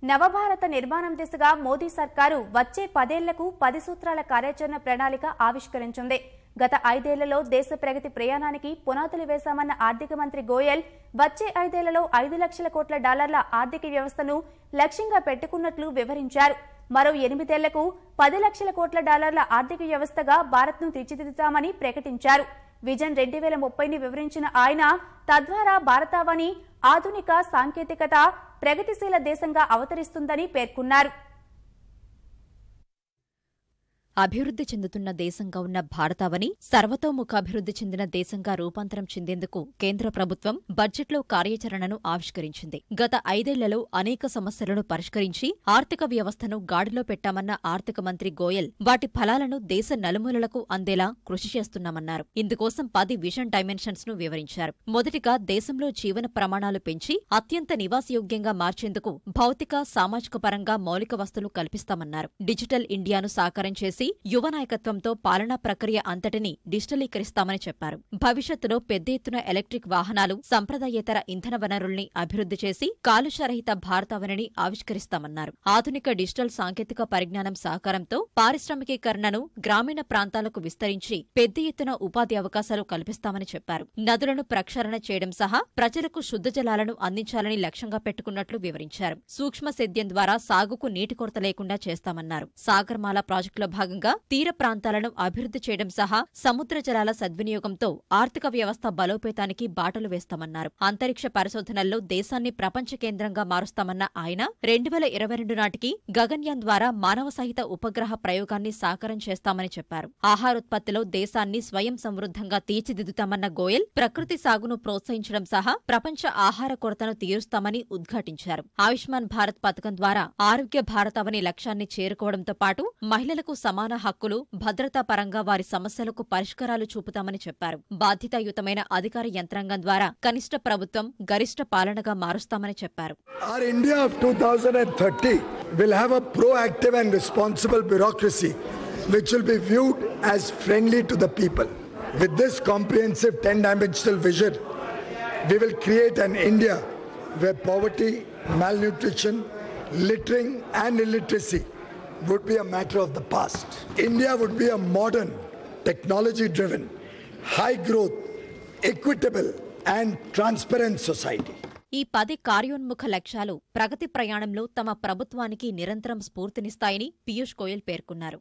నవభారత నిర్మాణం దిశగా మోదీ సర్కారు వచ్చే 10 ఏళ్లకు 10 సూత్రాల కార్యాచరణ ప్రణాళిక ఆవిష్కరించింది. గత 5 ఏళ్లలో దేశ ప్రగతి ప్రయాణానికి పునాదులు వేశామన్న ఆర్థిక మంత్రి గోయల్ వచ్చే 5 ఏళ్లలో $5 లక్షల కోట్ల ఆర్థిక వ్యవస్థను లక్ష్యంగా పెట్టుకున్నట్లు వివరించారు. మరో 8 ఏళ్లకు $10 లక్షల కోట్ల ఆర్థిక వ్యవస్థగా భారత్ను తీర్చిదిద్దుతామని ప్రకటించారు. విజన్ 2030ని వివరించిన ఆయన తద్వారా భారతావని ఆధునిక సాంకేతికత ప్రగతిశీల దేశంగా అవతరిస్తుందని పేర్కొన్నారు. అభివృద్ధి చెందుతున్న దేశంగా ఉన్న భారతావని సర్వతోముఖాభివృద్ధి చెందిన దేశంగా రూపాంతరం చెందేందుకు కేంద్ర ప్రభుత్వం బడ్జెట్లో కార్యాచరణను ఆవిష్కరించింది. గత 5 ఏళ్లలో అనేక సమస్యలను పరిష్కరించి ఆర్థిక వ్యవస్థను గాడిలో పెట్టామన్న ఆర్థిక మంత్రి గోయల్ వాటి ఫలాలను దేశ నలుమూలలకు అందేలా కృషి చేస్తున్నామన్నారు. ఇందుకోసం 10 విజన్ డైమెన్షన్స్ ను వివరించారు. మొదటిగా దేశంలో జీవన ప్రమాణాలు పెంచి అత్యంత నివాసయోగ్యంగా మార్చేందుకు భౌతిక సామాజిక పరంగా మౌలిక వసతులు కల్పిస్తామన్నారు. డిజిటల్ ఇండియాను సాకారం చేసి యువ నాయకత్వంతో పాలనా ప్రక్రియ అంతటినీ డిజిటలీకరిస్తామని చెప్పారు. భవిష్యత్తులో పెద్ద ఎత్తున ఎలక్ట్రిక్ వాహనాలు, సంప్రదాయేతర ఇంధన వనరుల్ని అభివృద్ధి చేసి కాలుష్యరహిత భారతావనిని ఆవిష్కరిస్తామన్నారు. ఆధునిక డిజిటల్ సాంకేతిక పరిజ్ఞానం సహకారంతో పారిశ్రామికీకరణను గ్రామీణ ప్రాంతాలకు విస్తరించి పెద్ద ఎత్తున ఉపాధి అవకాశాలు కల్పిస్తామని చెప్పారు. నదులను ప్రక్షాళన చేయడం సహా ప్రజలకు శుద్ధ జలాలను అందించాలని లక్ష్యంగా పెట్టుకున్నట్లు వివరించారు. సూక్ష్మ సేద్యం ద్వారా సాగుకు నీటి కొరత లేకుండా చేస్తామన్నారు. సాగర్మాల ప్రాజెక్టులో భాగంగా తీర ప్రాంతాలను అభివృద్ధి చేయడం సహా సముద్ర జలాల సద్వినియోగంతో ఆర్థిక వ్యవస్థ బలోపేతానికి బాటలు వేస్తామన్నారు. అంతరిక్ష పరిశోధనల్లో దేశాన్ని ప్రపంచ కేంద్రంగా మారుస్తామన్న ఆయన 2022 నాటికి గగన్యాన్ ద్వారా మానవ సహిత ఉపగ్రహ ప్రయోగాన్ని సాకారం చేస్తామని చెప్పారు. ఆహారోత్పత్తిలో దేశాన్ని స్వయం సమృద్ధంగా తీర్చిదిద్దుతామన్న గోయల్ ప్రకృతి సాగును ప్రోత్సహించడం సహా ప్రపంచ ఆహార కొరతను తీరుస్తామని ఉద్ఘాటించారు. ఆయుష్మాన్ భారత్ పథకం ద్వారా ఆరోగ్య భారతావని లక్ష్యాన్ని చేరుకోవడంతో పాటు మహిళలకు సమాన హక్కులు, భద్రతా పరంగా వారి సమస్యలకు పరిష్కారాలు చూపుతామని చెప్పారు. బాధ్యతాయుతమైన అధికార యంత్రాంగం ద్వారా కనిష్ట ప్రభుత్వం గరిష్ట పాలనగా మారుస్తామని చెప్పారు. Our India of 2030 will have a proactive and responsible bureaucracy which will be viewed as friendly to the people. With this comprehensive 10-dimensional vision, we will create an India where poverty, malnutrition, littering and illiteracy would be a matter of the past. India would be a modern, technology-driven, high-growth, equitable and transparent society. ఈ 10 కార్యోన్ముఖ లక్ష్యాలు ప్రగతి ప్రయాణంలో తమ ప్రభుత్వానికి నిరంతరం స్ఫూర్తినిస్తాయని పీయూష్ గోయల్ పేర్కొన్నారు.